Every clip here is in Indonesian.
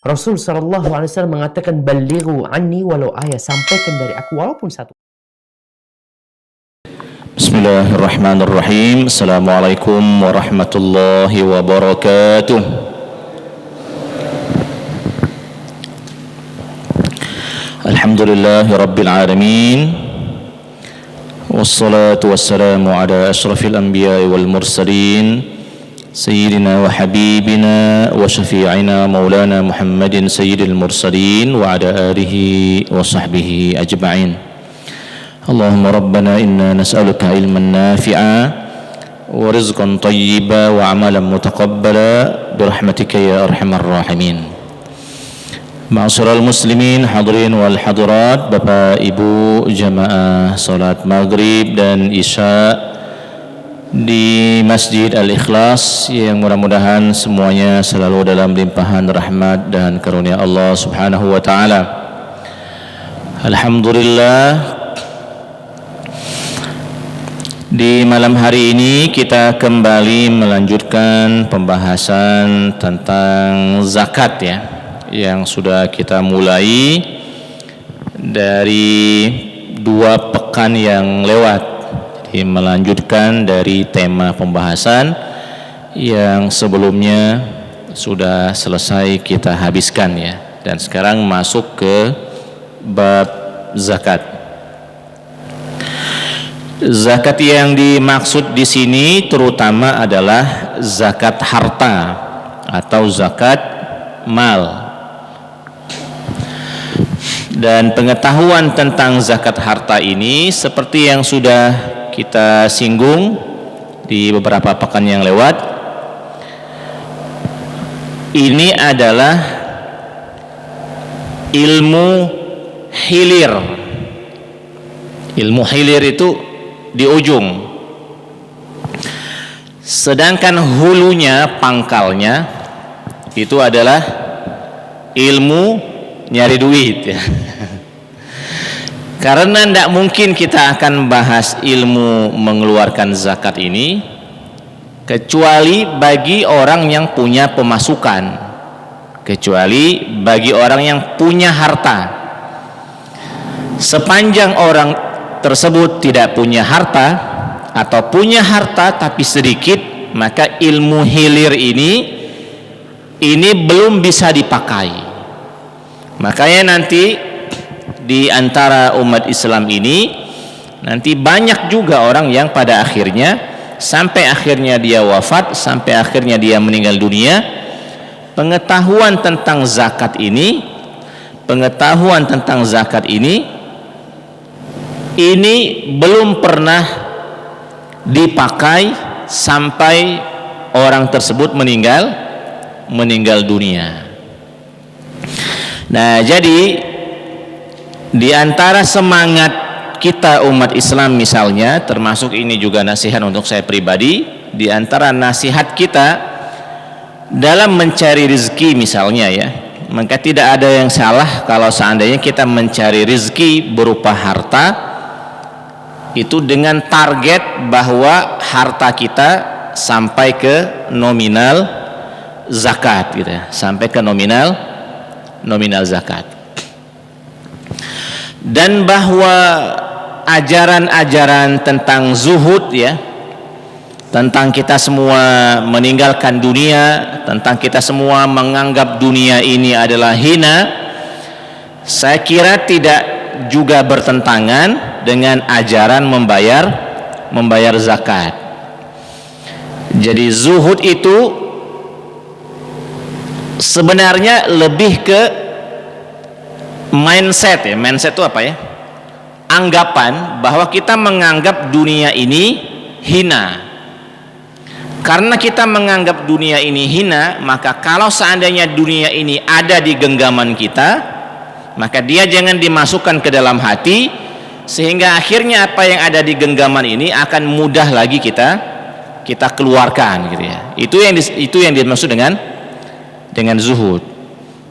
Rasul sallallahu alaihi wasallam mengatakan, "Ballighu anni walau ayat." Sampaikan dari aku walaupun satu. Bismillahirrahmanirrahim. Assalamualaikum warahmatullahi wabarakatuh. Alhamdulillahi rabbil alamin. Wassalatu wassalamu ala ashrafil anbiya'i wal mursalin. Sayyidina wa habibina wa syafi'ina maulana Muhammadin sayyidil mursalin wa ala alihi wa sahbihi ajma'in. Allahumma rabbana inna nas'aluka ilman nafi'a wa rizqan tayyiba wa amalan mutaqabbala birahmatika ya arhamar rahimin. Ma'asyiral muslimin hadirin wal hadirat, Bapak Ibu jamaah salat maghrib dan isya di Masjid Al-Ikhlas yang mudah-mudahan semuanya selalu dalam limpahan rahmat dan karunia Allah Subhanahu wa taala. Alhamdulillah, di malam hari ini kita kembali melanjutkan pembahasan tentang zakat ya, yang sudah kita mulai dari 2 pekan yang lewat. Jadi melanjutkan dari tema pembahasan yang sebelumnya sudah selesai kita habiskan ya, dan sekarang masuk ke bab zakat. Zakat yang dimaksud di sini terutama adalah zakat harta atau zakat mal. Dan pengetahuan tentang zakat harta ini seperti yang sudah kita singgung di beberapa pekan yang lewat, ini adalah ilmu hilir. Ilmu hilir itu di ujung, sedangkan hulunya, pangkalnya itu adalah ilmu nyari duit ya. Karena tidak mungkin kita akan bahas ilmu mengeluarkan zakat ini kecuali bagi orang yang punya pemasukan, kecuali bagi orang yang punya harta. Sepanjang orang tersebut tidak punya harta atau punya harta tapi sedikit, maka ilmu hilir ini belum bisa dipakai. Makanya nanti di antara umat Islam ini nanti banyak juga orang yang pada akhirnya, sampai akhirnya dia wafat, sampai akhirnya dia meninggal dunia, pengetahuan tentang zakat ini belum pernah dipakai sampai orang tersebut meninggal dunia. Nah, jadi di antara semangat kita umat Islam misalnya, termasuk ini juga nasihat untuk saya pribadi, di antara nasihat kita dalam mencari rezeki misalnya ya, maka tidak ada yang salah kalau seandainya kita mencari rezeki berupa harta itu dengan target bahwa harta kita sampai ke nominal zakat gitu ya, sampai ke nominal zakat. Dan bahwa ajaran-ajaran tentang zuhud ya, tentang kita semua meninggalkan dunia, tentang kita semua menganggap dunia ini adalah hina, saya kira tidak juga bertentangan dengan ajaran membayar zakat. Jadi zuhud itu sebenarnya lebih ke mindset ya. Mindset itu apa ya? Anggapan bahwa kita menganggap dunia ini hina. Karena kita menganggap dunia ini hina, maka kalau seandainya dunia ini ada di genggaman kita, maka dia jangan dimasukkan ke dalam hati, sehingga akhirnya apa yang ada di genggaman ini akan mudah lagi kita keluarkan gitu ya. Itu yang dimaksud dengan zuhud.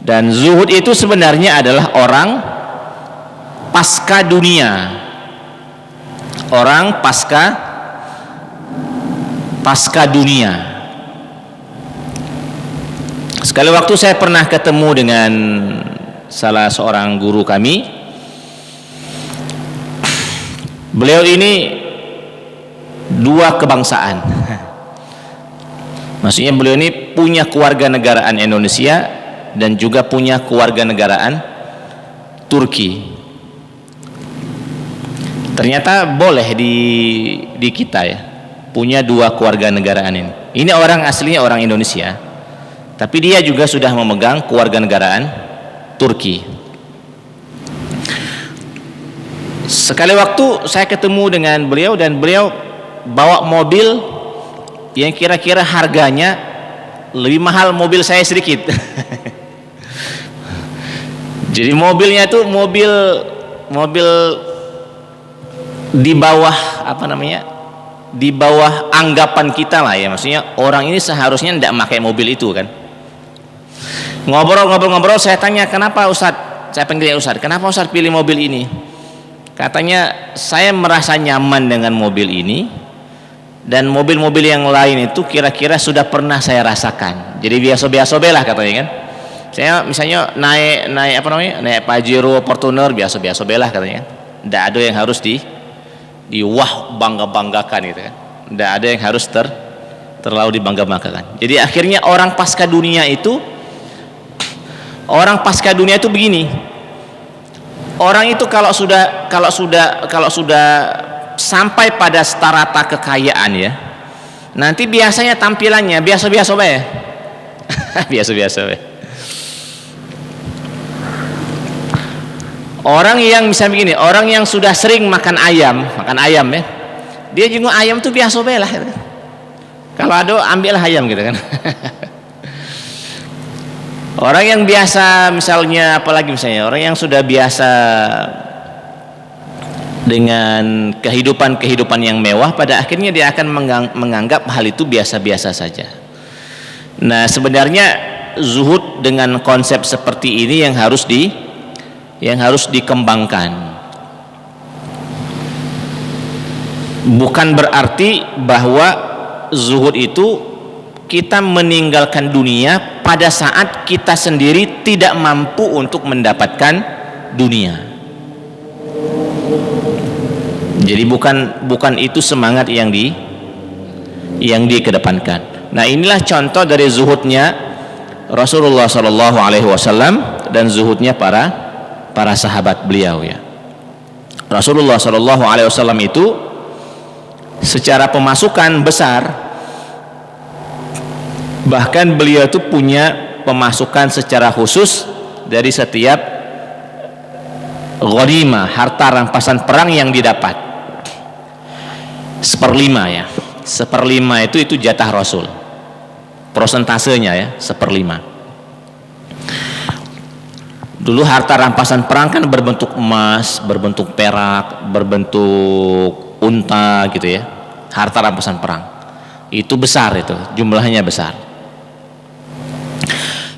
Dan zuhud itu sebenarnya adalah orang pasca dunia, orang pasca dunia. Sekali waktu saya pernah ketemu dengan salah seorang guru kami. Beliau ini dua kebangsaan. Maksudnya beliau ini punya kewarganegaraan Indonesia dan juga punya kewarganegaraan Turki. Ternyata boleh di kita ya, punya dua kewarganegaraan ini. Ini orang aslinya orang Indonesia, tapi dia juga sudah memegang kewarganegaraan Turki. Sekali waktu saya ketemu dengan beliau dan beliau bawa mobil yang kira-kira harganya lebih mahal mobil saya sedikit. Jadi mobilnya itu mobil di bawah apa namanya, di bawah anggapan kita lah ya. Maksudnya orang ini seharusnya tidak pakai mobil itu kan. Ngobrol, saya tanya, kenapa Ustadz, saya panggilnya Ustadz, kenapa Ustadz pilih mobil ini? Katanya, saya merasa nyaman dengan mobil ini, dan mobil-mobil yang lain itu kira-kira sudah pernah saya rasakan. Jadi biasa-biasa lah katanya kan. Saya misalnya naik apa namanya, naik Pajero, Fortuner, biasa-biasa lah katanya kan. Tidak ada yang harus di wah bangga-banggakan gitu kan. Tidak ada yang harus terlalu dibangga-banggakan. Jadi akhirnya orang pasca dunia itu begini. Orang itu kalau sudah sampai pada strata kekayaan ya, nanti biasanya tampilannya biasa-biasa ya. Biasa-biasa ya. Orang yang bisa begini, orang yang sudah sering makan ayam ya, dia juga ayam tuh biasa lah. Kalau ada ambillah ayam gitu kan. Orang yang biasa misalnya, apalagi misalnya orang yang sudah biasa dengan kehidupan yang mewah, pada akhirnya dia akan menganggap hal itu biasa-biasa saja. Nah, sebenarnya zuhud dengan konsep seperti ini yang harus dikembangkan. Bukan berarti bahwa zuhud itu kita meninggalkan dunia pada saat kita sendiri tidak mampu untuk mendapatkan dunia. Jadi bukan itu semangat yang dikedepankan. Nah, inilah contoh dari zuhudnya Rasulullah SAW dan zuhudnya para sahabat beliau ya. Rasulullah SAW itu secara pemasukan besar, bahkan beliau itu punya pemasukan secara khusus dari setiap ghanimah, harta rampasan perang yang didapat. 1/5 ya. 1/5 itu jatah Rasul. Prosentasenya ya, 1/5. Dulu harta rampasan perang kan berbentuk emas, berbentuk perak, berbentuk unta gitu ya. Harta rampasan perang. Itu besar, itu jumlahnya besar.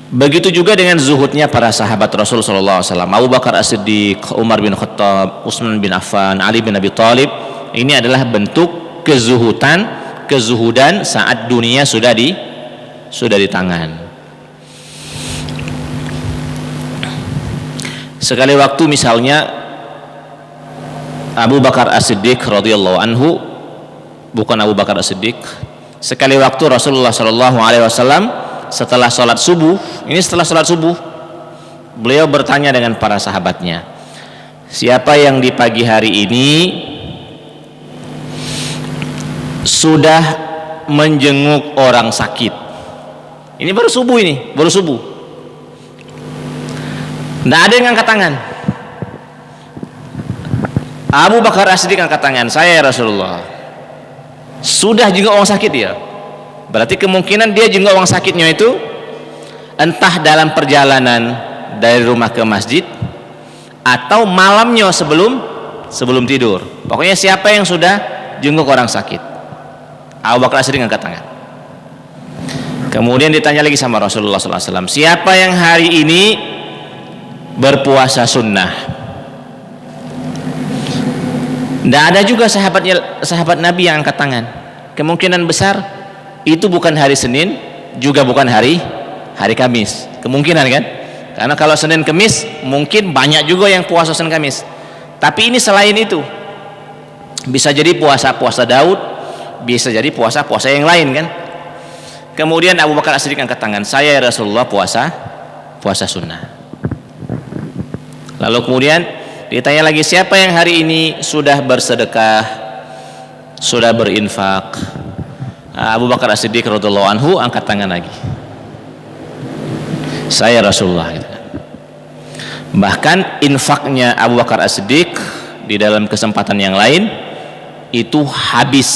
Begitu juga dengan zuhudnya para sahabat Rasul sallallahu alaihi wasallam. Abu Bakar As-Siddiq, Umar bin Khattab, Utsman bin Affan, Ali bin Abi Thalib. Ini adalah bentuk kezuhudan saat dunia sudah di tangan. Sekali waktu misalnya Abu Bakar As-Siddiq radhiyallahu anhu, bukan Abu Bakar As-Siddiq, sekali waktu Rasulullah sallallahu alaihi wasallam setelah sholat subuh, beliau bertanya dengan para sahabatnya, siapa yang di pagi hari ini sudah menjenguk orang sakit? Ini baru subuh, tidak ada yang angkat tangan. Abu Bakar As-Siddiq angkat tangan, saya ya Rasulullah. Sudah jenguk orang sakit ya? Berarti kemungkinan dia juga orang sakitnya itu entah dalam perjalanan dari rumah ke masjid atau malamnya sebelum tidur. Pokoknya siapa yang sudah jenguk orang sakit? Abu Bakar As-Siddiq angkat tangan. Kemudian ditanya lagi sama Rasulullah SAW, siapa yang hari ini berpuasa sunnah? Tidak ada juga sahabat Nabi yang angkat tangan. Kemungkinan besar itu bukan hari Senin, juga bukan hari hari Kamis. Kemungkinan kan? Karena kalau Senin Kamis mungkin banyak juga yang puasa Senin Kamis. Tapi ini selain itu, bisa jadi puasa Daud, bisa jadi puasa yang lain kan. Kemudian Abu Bakar As-Siddiq angkat tangan, saya ya Rasulullah puasa sunnah. Lalu kemudian ditanya lagi, siapa yang hari ini sudah bersedekah, sudah berinfak? Abu Bakar As-Siddiq radhiyallahu anhu angkat tangan lagi, saya Rasulullah gitu. Bahkan infaknya Abu Bakar As-Siddiq di dalam kesempatan yang lain itu habis.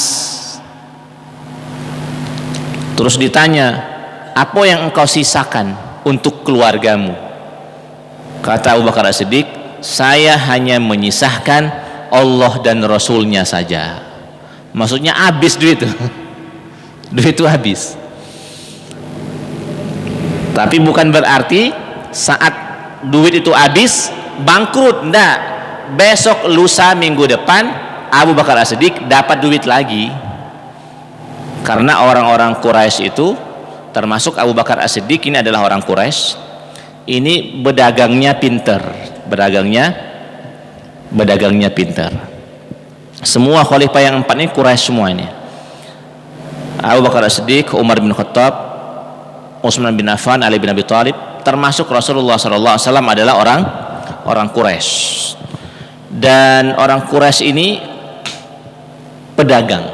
Terus ditanya, apa yang engkau sisakan untuk keluargamu? Kata Abu Bakar As-Siddiq, saya hanya menyisahkan Allah dan Rasulnya saja. Maksudnya habis duit itu habis. Tapi bukan berarti saat duit itu habis bangkrut, enggak. Besok, lusa, minggu depan Abu Bakar As-Siddiq dapat duit lagi. Karena orang-orang Quraisy itu, termasuk Abu Bakar As-Siddiq ini adalah orang Quraisy, ini bedagangnya pinter, bedagangnya pinter. Semua khalifah yang 4 ini Quraisy semua ini. Abu Bakar As-Siddiq, Umar bin Khattab, Utsman bin Affan, Ali bin Abi Thalib, termasuk Rasulullah SAW adalah orang Quraisy. Dan orang Quraisy ini pedagang,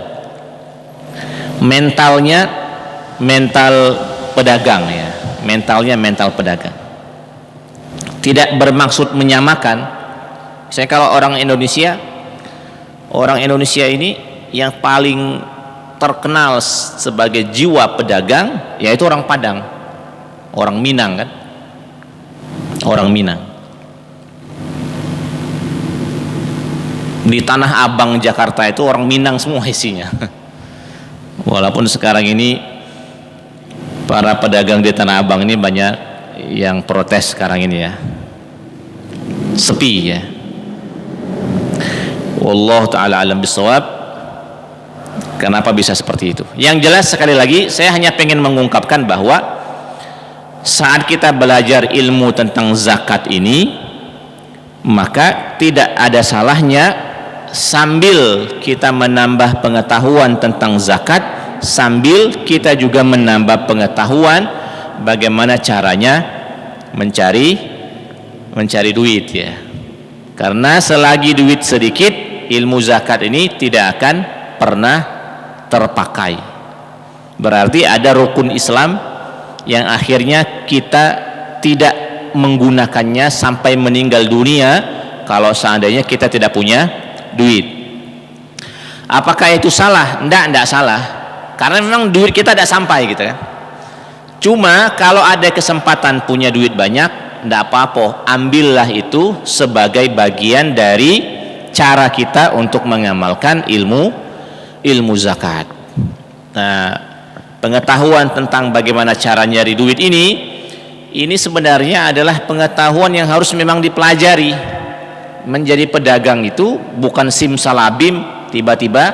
mentalnya mental pedagang ya, mental pedagang. Tidak bermaksud menyamakan. Saya kalau orang Indonesia ini yang paling terkenal sebagai jiwa pedagang yaitu orang Padang, orang Minang kan, orang Minang. Di Tanah Abang Jakarta itu orang Minang semua isinya. Walaupun sekarang ini para pedagang di Tanah Abang ini banyak yang protes sekarang ini ya, sepi ya. Wallahu ta'ala alam bisawab. Kenapa bisa seperti itu? Yang jelas sekali lagi saya hanya pengen mengungkapkan bahwa saat kita belajar ilmu tentang zakat ini, maka tidak ada salahnya sambil kita menambah pengetahuan tentang zakat, sambil kita juga menambah pengetahuan bagaimana caranya mencari duit ya. Karena selagi duit sedikit, ilmu zakat ini tidak akan pernah terpakai. Berarti ada rukun Islam yang akhirnya kita tidak menggunakannya sampai meninggal dunia kalau seandainya kita tidak punya duit. Apakah itu salah? Enggak salah. Karena memang duit kita tidak sampai gitu kan. Cuma kalau ada kesempatan punya duit banyak, enggak apa-apa, ambillah itu sebagai bagian dari cara kita untuk mengamalkan ilmu zakat. Nah, pengetahuan tentang bagaimana cara nyari duit ini sebenarnya adalah pengetahuan yang harus memang dipelajari. Menjadi pedagang itu bukan simsalabim tiba-tiba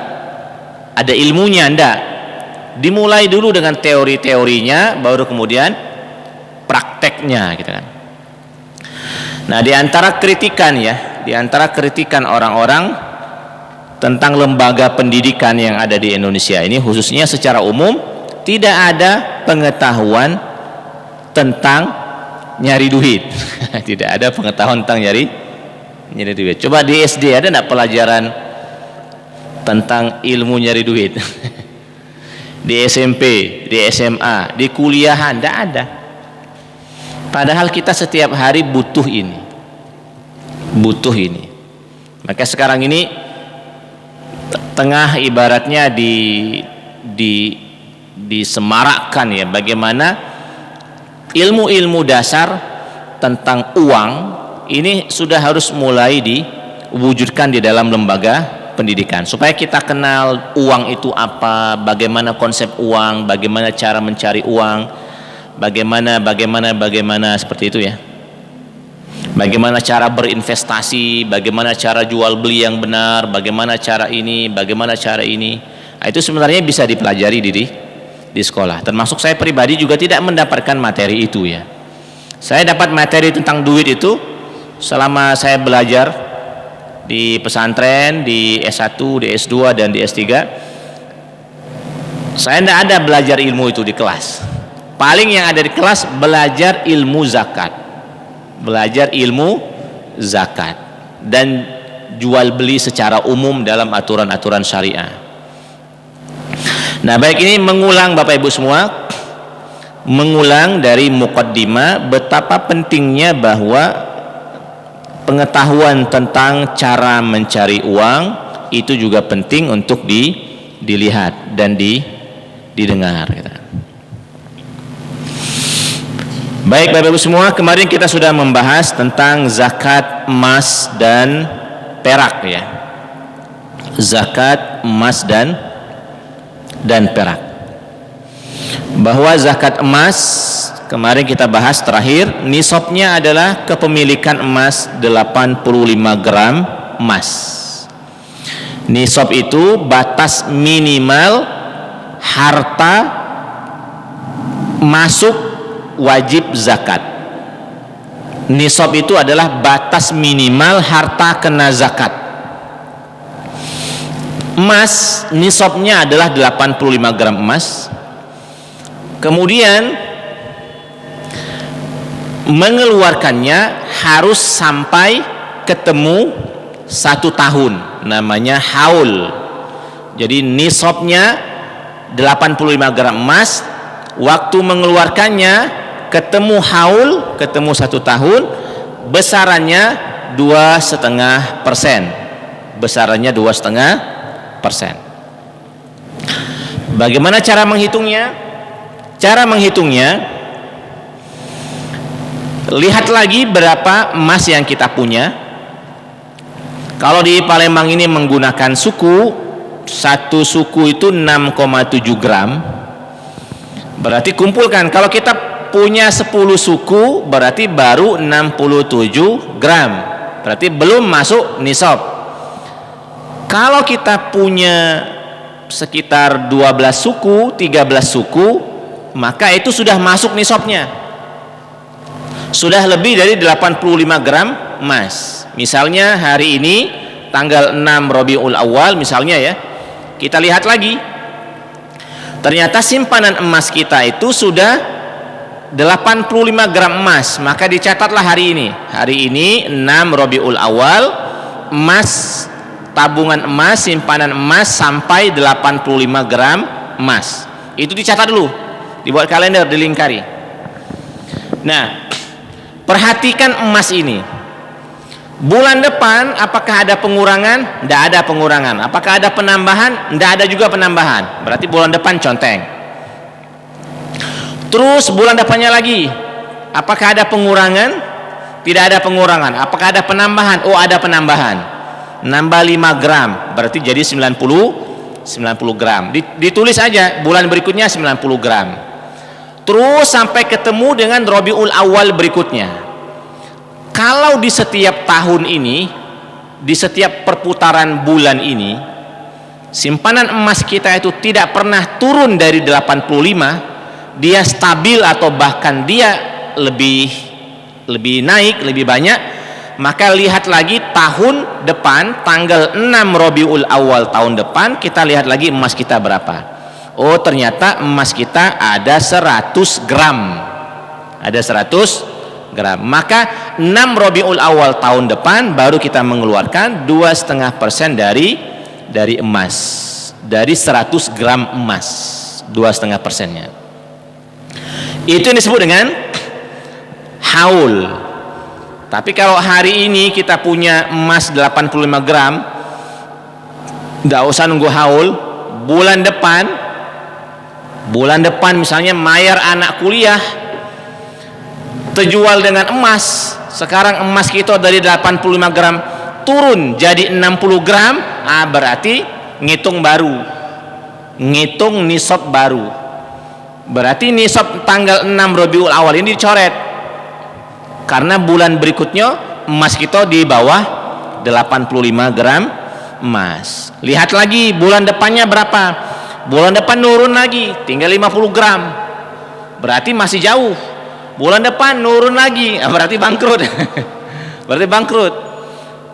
ada ilmunya, enggak. Dimulai dulu dengan teori-teorinya, baru kemudian prakteknya gitu kan. Nah, di antara kritikan orang-orang tentang lembaga pendidikan yang ada di Indonesia ini, khususnya secara umum, tidak ada pengetahuan tentang nyari duit. Tidak ada pengetahuan tentang nyari duit. Coba di SD ada enggak pelajaran tentang ilmu nyari duit? Di SMP, di SMA, di kuliahan enggak ada. Padahal kita setiap hari butuh ini. Maka sekarang ini tengah ibaratnya disemarakkan ya, bagaimana ilmu-ilmu dasar tentang uang ini sudah harus mulai diwujudkan di dalam lembaga pendidikan, supaya kita kenal uang itu apa, bagaimana konsep uang, bagaimana cara mencari uang, bagaimana seperti itu ya. Bagaimana cara berinvestasi, bagaimana cara jual beli yang benar, bagaimana cara ini. Nah, itu sebenarnya bisa dipelajari sekolah. Termasuk saya pribadi juga tidak mendapatkan materi itu ya. Saya dapat materi tentang duit itu selama saya belajar di pesantren, di S1, di S2 dan di S3. Saya tidak ada belajar ilmu itu di kelas. Paling yang ada di kelas belajar ilmu zakat. Belajar ilmu zakat dan jual beli secara umum dalam aturan-aturan syariah. Nah, baik, ini mengulang Bapak Ibu semua, mengulang dari muqaddimah betapa pentingnya bahwa pengetahuan tentang cara mencari uang itu juga penting untuk dilihat dan didengar. Baik Bapak Ibu semua, kemarin kita sudah membahas tentang zakat emas dan perak ya. Zakat emas dan perak. Bahwa zakat emas kemarin kita bahas terakhir, nisabnya adalah kepemilikan emas 85 gram emas. Nisab itu batas minimal harta masuk wajib zakat. Nisab itu adalah batas minimal harta kena zakat. Emas nisabnya adalah 85 gram emas. Kemudian mengeluarkannya harus sampai ketemu 1 tahun, namanya haul. Jadi nisabnya 85 gram emas, waktu mengeluarkannya ketemu haul, ketemu 1 tahun, besarannya 2,5%. Besarannya 2,5%. Bagaimana cara menghitungnya? Cara menghitungnya, lihat lagi berapa emas yang kita punya. Kalau di Palembang ini menggunakan suku, satu suku itu 6,7 gram. Berarti kumpulkan, kalau kita punya 10 suku berarti baru 67 gram. Berarti belum masuk nisab. Kalau kita punya sekitar 12 suku, 13 suku, maka itu sudah masuk nisabnya. Sudah lebih dari 85 gram emas. Misalnya hari ini tanggal 6 Rabiul Awal misalnya ya, kita lihat lagi, ternyata simpanan emas kita itu sudah 85 gram emas, maka dicatatlah hari ini. Hari ini 6 Rabiul Awal, emas, tabungan emas, simpanan emas sampai 85 gram emas. Itu dicatat dulu, dibuat kalender, dilingkari. Nah, perhatikan emas ini. Bulan depan apakah ada pengurangan? Tidak ada pengurangan. Apakah ada penambahan? Tidak ada juga penambahan. Berarti bulan depan conteng. Terus bulan depannya lagi, apakah ada pengurangan? Tidak ada pengurangan. Apakah ada penambahan? Oh, ada penambahan. Nambah 5 gram, berarti jadi 90 gram. Ditulis aja bulan berikutnya 90 gram. Terus sampai ketemu dengan Rabiul Awal berikutnya. Kalau di setiap tahun ini, di setiap perputaran bulan ini, simpanan emas kita itu tidak pernah turun dari 85, dia stabil atau bahkan dia lebih naik, lebih banyak, maka lihat lagi tahun depan, tanggal 6 Rabiul Awal tahun depan, kita lihat lagi emas kita berapa. Oh, ternyata emas kita ada 100 gram. Ada 100 gram. Maka 6 Rabiul Awal tahun depan baru kita mengeluarkan 2,5% dari emas. Dari 100 gram emas, 2,5%-nya. Itu yang disebut dengan haul. Tapi kalau hari ini kita punya emas 85 gram, tidak usah nunggu haul. Bulan depan misalnya mayar anak kuliah, terjual dengan emas. Sekarang emas kita dari 85 gram turun jadi 60 gram, berarti ngitung baru, ngitung nisab baru. Berarti nisab tanggal 6 Rabiul Awal ini dicoret, karena bulan berikutnya emas kita di bawah 85 gram emas. Lihat lagi bulan depannya berapa. bulan depan nurun lagi tinggal 50 gram, berarti masih jauh. Bulan depan nurun lagi, berarti bangkrut. Berarti bangkrut.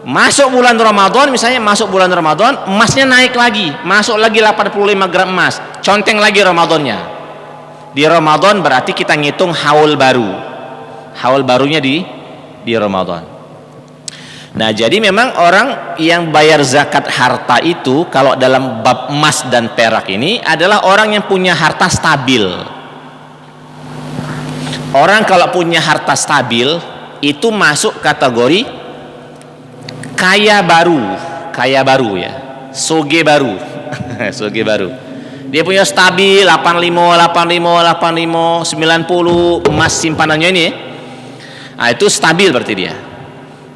Masuk bulan Ramadan, misalnya masuk bulan Ramadan, emasnya naik lagi, masuk lagi 85 gram emas, conteng lagi Ramadannya. Di Ramadan berarti kita ngitung haul baru. Haul barunya di Ramadan. Nah, jadi memang orang yang bayar zakat harta itu kalau dalam bab emas dan perak ini adalah orang yang punya harta stabil. Orang kalau punya harta stabil itu masuk kategori kaya baru ya, soge baru. Soge baru. Dia punya stabil 85, 90 emas simpanannya ini. Nah, itu stabil berarti dia.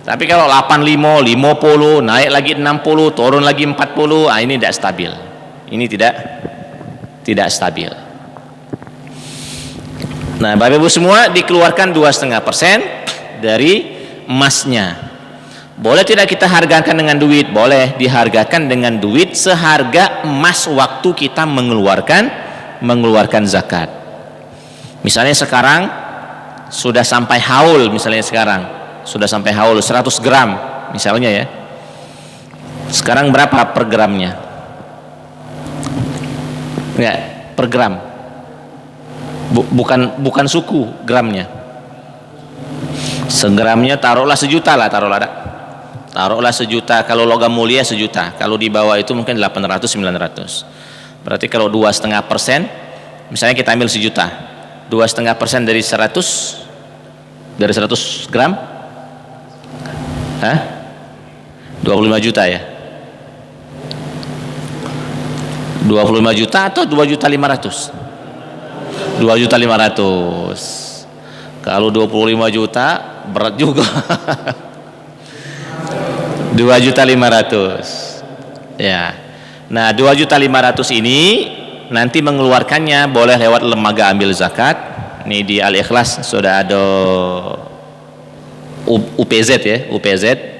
Tapi kalau 85, 50, naik lagi 60, turun lagi 40, ini tidak stabil. Ini tidak stabil. Nah, Bapak Ibu semua, dikeluarkan 2,5% dari emasnya. Boleh tidak kita hargakan dengan duit? Boleh dihargakan dengan duit seharga emas waktu kita mengeluarkan zakat. Misalnya sekarang sudah sampai haul, misalnya sekarang sudah sampai haul 100 gram misalnya ya. Sekarang berapa per gramnya? Enggak, per gram. Bukan suku gramnya. Segramnya taruhlah sejuta lah, taruhlah sejuta. Kalau logam mulia sejuta, kalau di bawah itu mungkin 800-900. Berarti kalau 2,5%, misalnya kita ambil sejuta, 2,5% dari 100 gram, 25 juta ya. 25 juta atau 2.500.000? 2.500.000. Kalau 25 juta berat juga. 2.500.000 ya. Nah, 2.500.000 ini nanti mengeluarkannya boleh lewat lembaga ambil zakat. Ini di Al-Ikhlas sudah ada UPZ ya, UPZ.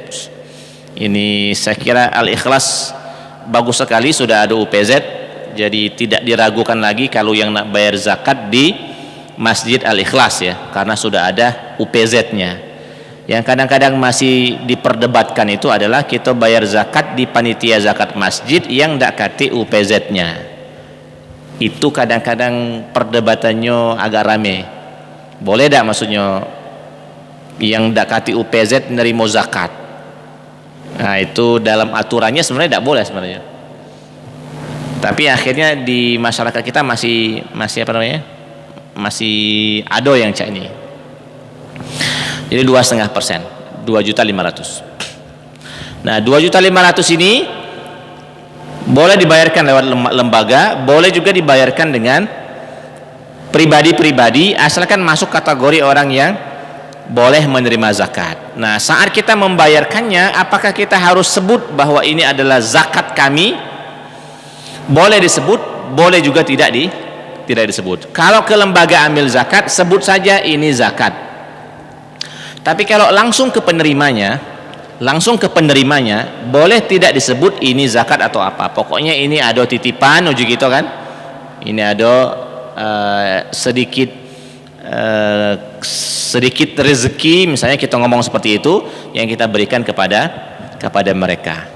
Ini saya kira Al-Ikhlas bagus sekali, sudah ada UPZ. Jadi tidak diragukan lagi kalau yang nak bayar zakat di Masjid Al-Ikhlas ya, karena sudah ada UPZ-nya. Yang kadang-kadang masih diperdebatkan itu adalah kita bayar zakat di panitia zakat masjid yang tidak kati UPZ-nya. Itu kadang-kadang perdebatannya agak rame. Boleh tidak maksudnya yang tidak kati UPZ menerima zakat? Nah, itu dalam aturannya sebenarnya tidak boleh sebenarnya. Tapi akhirnya di masyarakat kita masih apa namanya? Masih ada yang cak ini. Jadi 2,5%, 2.500.000. Nah, 2.500.000 ini boleh dibayarkan lewat lembaga, boleh juga dibayarkan dengan pribadi-pribadi, asalkan masuk kategori orang yang boleh menerima zakat. Nah, saat kita membayarkannya, apakah kita harus sebut bahwa ini adalah zakat kami? Boleh disebut, boleh juga tidak disebut. Kalau ke lembaga ambil zakat, sebut saja ini zakat. Tapi kalau langsung ke penerimanya, boleh tidak disebut ini zakat atau apa. Pokoknya ini ada titipan, uji gitu kan? Ini ada sedikit rezeki, misalnya kita ngomong seperti itu, yang kita berikan kepada mereka.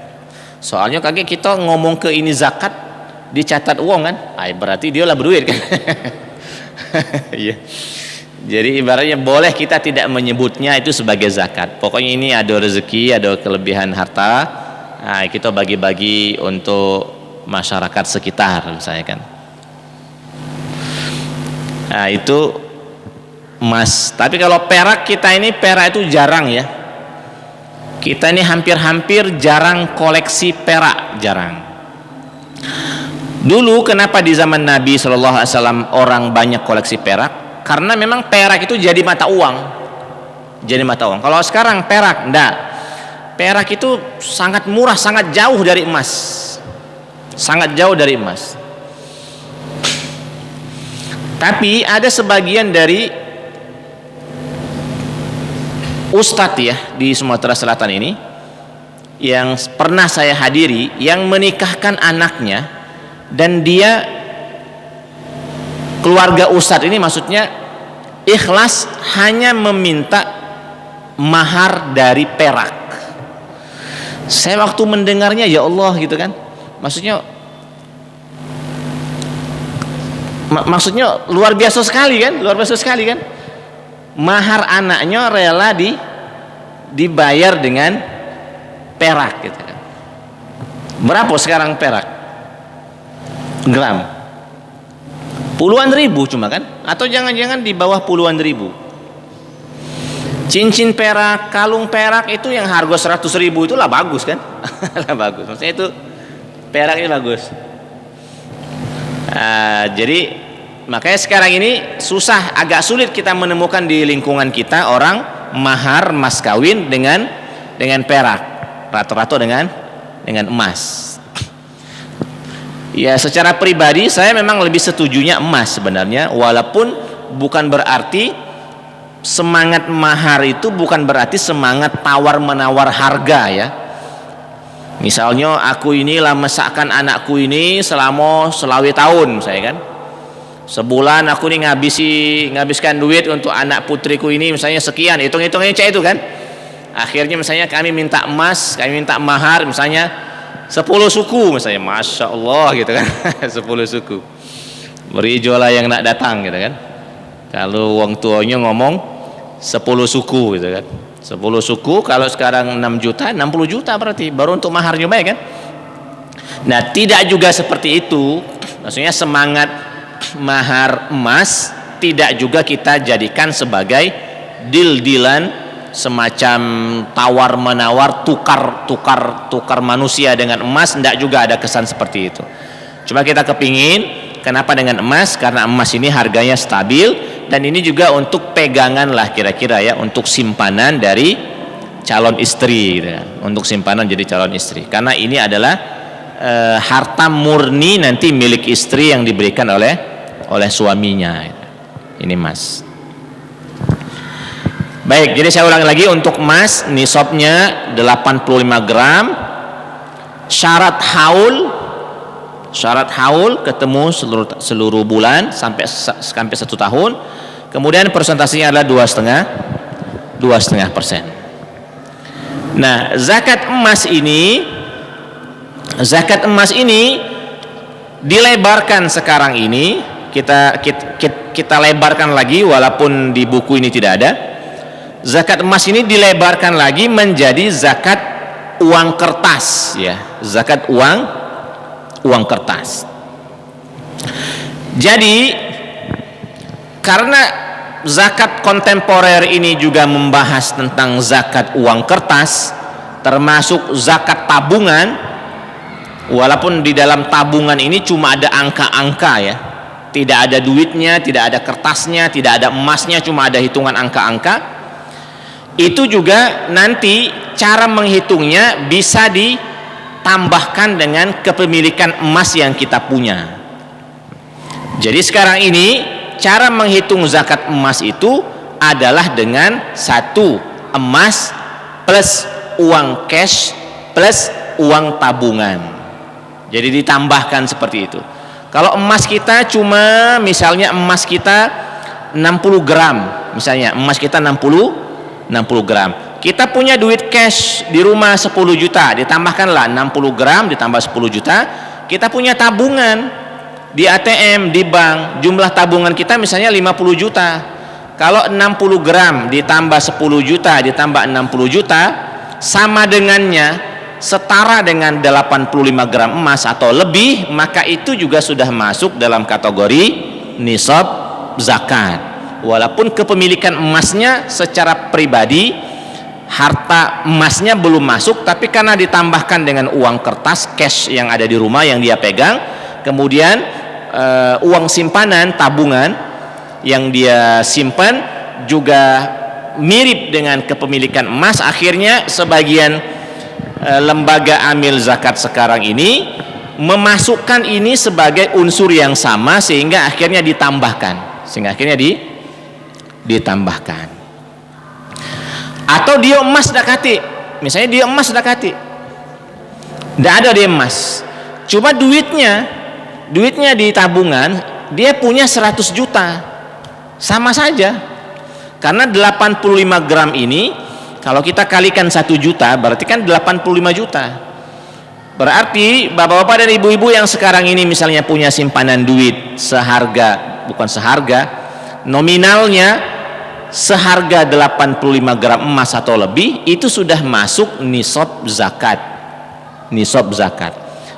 Soalnya kaget kita ngomong ke ini zakat, dicatat uang kan? Berarti dia lah berduit kan? Iya. Jadi ibaratnya boleh kita tidak menyebutnya itu sebagai zakat. Pokoknya ini ada rezeki, ada kelebihan harta, kita bagi-bagi untuk masyarakat sekitar misalnya kan. Nah, itu emas. Tapi kalau perak kita ini, perak itu jarang ya. Kita ini hampir-hampir jarang koleksi perak, jarang. Dulu kenapa di zaman Nabi SAW orang banyak koleksi perak? Karena memang perak itu jadi mata uang. Kalau sekarang perak enggak. Perak itu sangat murah, sangat jauh dari emas. Tapi ada sebagian dari ustadz ya di Sumatera Selatan ini yang pernah saya hadiri, yang menikahkan anaknya dan dia keluarga ustadz ini maksudnya ikhlas hanya meminta mahar dari perak. Saya waktu mendengarnya ya Allah gitu kan, maksudnya luar biasa sekali kan, mahar anaknya rela dibayar dengan perak gitu kan. Berapa sekarang perak gram? Puluhan ribu cuma kan, atau jangan-jangan di bawah puluhan ribu. Cincin perak, kalung perak itu yang harga 100 ribu itulah bagus kan. Lah bagus, maksudnya itu perak ini bagus. Jadi makanya sekarang ini susah, agak sulit kita menemukan di lingkungan kita orang mahar mas kawin dengan perak, rata-rata dengan emas. Ya secara pribadi saya memang lebih setujunya emas sebenarnya, walaupun bukan berarti semangat mahar itu bukan berarti semangat tawar menawar harga ya. Misalnya aku inilah mesakkan anakku ini selama selawi tahun saya kan, sebulan aku nih ngabiskan duit untuk anak putriku ini misalnya sekian, hitung-hitungnya cek itu kan. Akhirnya misalnya kami minta emas, kami minta mahar misalnya 10 suku misalnya, Masya Allah gitu kan. 10 suku beri jualah yang nak datang gitu kan. Kalau uang tuanya ngomong 10 suku gitu kan, 10 suku kalau sekarang 6 juta 60 juta berarti baru untuk maharnya baik kan. Nah tidak juga seperti itu, maksudnya semangat mahar emas tidak juga kita jadikan sebagai deal-dealan semacam tawar menawar, tukar manusia dengan emas. Tidak juga ada kesan seperti itu. Cuma kita kepingin kenapa dengan emas, karena emas ini harganya stabil dan ini juga untuk pegangan lah kira-kira ya, untuk simpanan dari calon istri gitu ya. Untuk simpanan jadi calon istri, karena ini adalah harta murni nanti milik istri yang diberikan oleh suaminya. Ini emas. Baik, jadi saya ulangi lagi, untuk emas nisabnya 85 gram. Syarat haul ketemu seluruh bulan sampai 1 tahun. Kemudian persentasenya adalah 2,5%. Nah, zakat emas ini dilebarkan sekarang ini, kita lebarkan lagi walaupun di buku ini tidak ada. Zakat emas ini dilebarkan lagi menjadi zakat uang kertas ya, zakat uang kertas. Jadi karena zakat kontemporer ini juga membahas tentang zakat uang kertas, termasuk zakat tabungan, walaupun di dalam tabungan ini cuma ada angka-angka ya, tidak ada duitnya, tidak ada kertasnya, tidak ada emasnya, cuma ada hitungan angka-angka. Itu juga nanti cara menghitungnya bisa ditambahkan dengan kepemilikan emas yang kita punya. Jadi sekarang ini cara menghitung zakat emas itu adalah dengan 1 emas plus uang cash plus uang tabungan. Jadi ditambahkan seperti itu. Kalau emas kita cuma misalnya emas kita 60 gram, misalnya emas kita 60 gram, kita punya duit cash di rumah 10 juta, ditambahkanlah 60 gram ditambah 10 juta, kita punya tabungan di ATM, di bank, jumlah tabungan kita misalnya 50 juta. Kalau 60 gram ditambah 10 juta ditambah 60 juta sama dengannya, setara dengan 85 gram emas atau lebih, maka itu juga sudah masuk dalam kategori nisab zakat. Walaupun kepemilikan emasnya secara pribadi, harta emasnya belum masuk, tapi karena ditambahkan dengan uang kertas cash yang ada di rumah yang dia pegang, kemudian uang simpanan tabungan yang dia simpan juga mirip dengan kepemilikan emas. Akhirnya sebagian lembaga amil zakat sekarang ini memasukkan ini sebagai unsur yang sama, sehingga akhirnya ditambahkan, atau dia emas dakati, misalnya dia emas dakati, tidak ada dia emas, cuma duitnya duitnya di tabungan, dia punya 100 juta. Sama saja. Karena 85 gram ini kalau kita kalikan 1 juta berarti kan 85 juta. Berarti bapak-bapak dan ibu-ibu yang sekarang ini misalnya punya simpanan duit seharga, bukan seharga, nominalnya seharga 85 gram emas atau lebih, itu sudah masuk nisab zakat. Nisab zakat.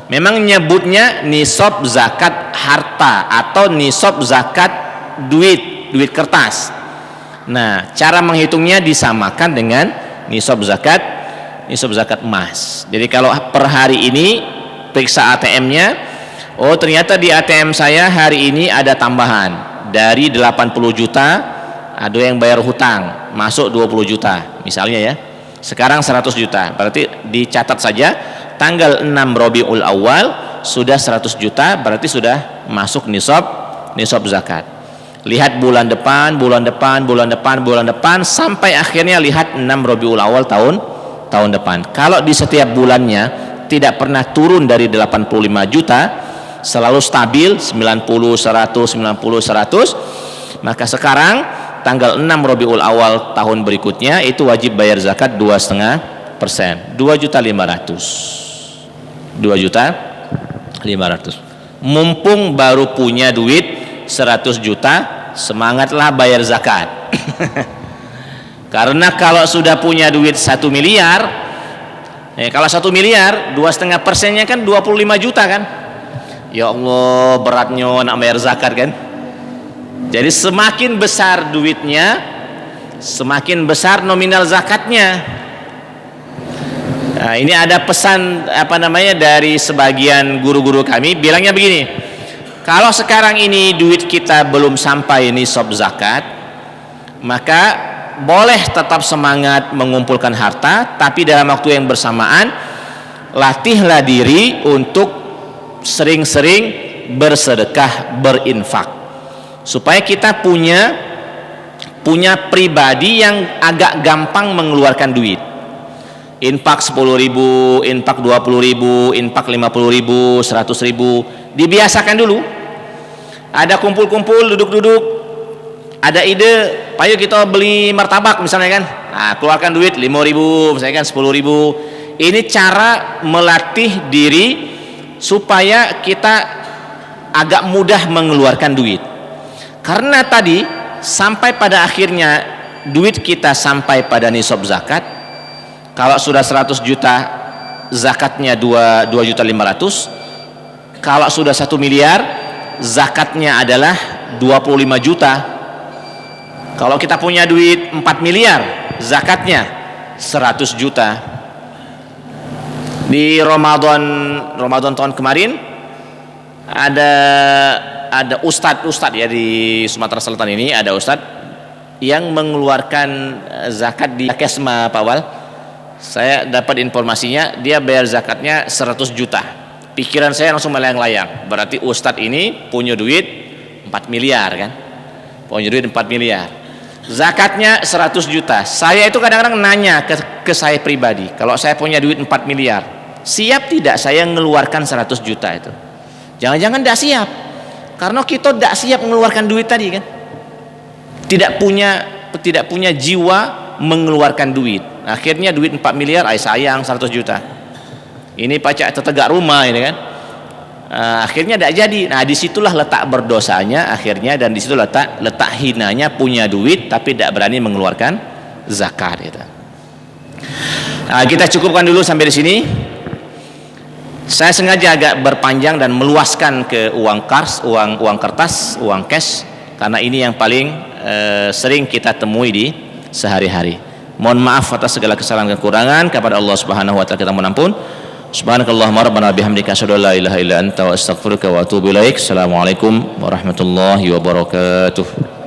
Memang nyebutnya nisab zakat harta atau nisab zakat duit kertas. Nah, cara menghitungnya disamakan dengan nisab zakat emas. Jadi kalau per hari ini periksa ATM-nya, oh ternyata di ATM saya hari ini ada tambahan dari 80 juta, ada yang bayar hutang masuk 20 juta misalnya ya. Sekarang 100 juta. Berarti dicatat saja tanggal 6 Rabiul Awal sudah 100 juta, berarti sudah masuk nisab zakat. Lihat bulan depan sampai akhirnya lihat 6 Rabiul Awal tahun depan. Kalau di setiap bulannya tidak pernah turun dari 85 juta, selalu stabil 90 100 90 100, maka sekarang tanggal 6 Rabiul Awal tahun berikutnya itu wajib bayar zakat 2,5%, 2.500.000. Mumpung baru punya duit 100 juta, semangatlah bayar zakat. Karena kalau sudah punya duit 1 miliar, kalau 1 miliar 2,5%-nya kan 25 juta kan. Ya Allah, beratnya nak bayar zakat kan. Jadi semakin besar duitnya, semakin besar nominal zakatnya. Nah, ini ada pesan dari sebagian guru-guru kami, bilangnya begini: kalau sekarang ini duit kita belum sampai nisab zakat, maka boleh tetap semangat mengumpulkan harta, tapi dalam waktu yang bersamaan latihlah diri untuk sering-sering bersedekah, berinfak, supaya kita punya pribadi yang agak gampang mengeluarkan duit. Infak 10.000, infak 20.000, infak 50.000, 100.000, dibiasakan dulu. Ada kumpul-kumpul, duduk-duduk, ada ide, ayo kita beli martabak misalnya kan, nah, keluarkan duit 5.000, misalnya kan 10.000. Ini cara melatih diri supaya kita agak mudah mengeluarkan duit. Karena tadi sampai pada akhirnya duit kita sampai pada nisab zakat. Kalau sudah 100 juta zakatnya 2.500.000. Kalau sudah 1 miliar zakatnya adalah 25 juta. Kalau kita punya duit 4 miliar zakatnya 100 juta. Di Ramadan tahun kemarin ada ustadz ya di Sumatera Selatan ini, ada ustadz yang mengeluarkan zakat di Kesma Pak Wal. Saya dapat informasinya dia bayar zakatnya 100 juta. Pikiran saya langsung melayang-layang. Berarti ustadz ini punya duit 4 miliar kan? Punya duit 4 miliar. Zakatnya 100 juta. Saya itu kadang-kadang nanya ke saya pribadi, kalau saya punya duit 4 miliar, siap tidak saya mengeluarkan 100 juta itu? Jangan-jangan tidak siap. Karena kita tidak siap mengeluarkan duit tadi kan? Tidak punya jiwa mengeluarkan duit. Akhirnya duit 4 miliar, sayang 100 juta. Ini pacak tetegak rumah ini kan. Akhirnya tidak jadi. Nah, disitulah letak berdosanya akhirnya, dan disitu letak hinanya punya duit tapi tidak berani mengeluarkan zakat gitu. Nah, kita cukupkan dulu sampai di sini. Saya sengaja agak berpanjang dan meluaskan ke uang kertas, uang cash, karena ini yang paling sering kita temui di sehari-hari. Mohon maaf atas segala kesalahan dan kekurangan. Kepada Allah Subhanahu wa taala kita mohon ampun. Subhanakallahumma rabbana bihamdika asyhadu an la ilaha illa anta wa astaghfiruka wa atubu ilaik. Assalamualaikum warahmatullahi wabarakatuh.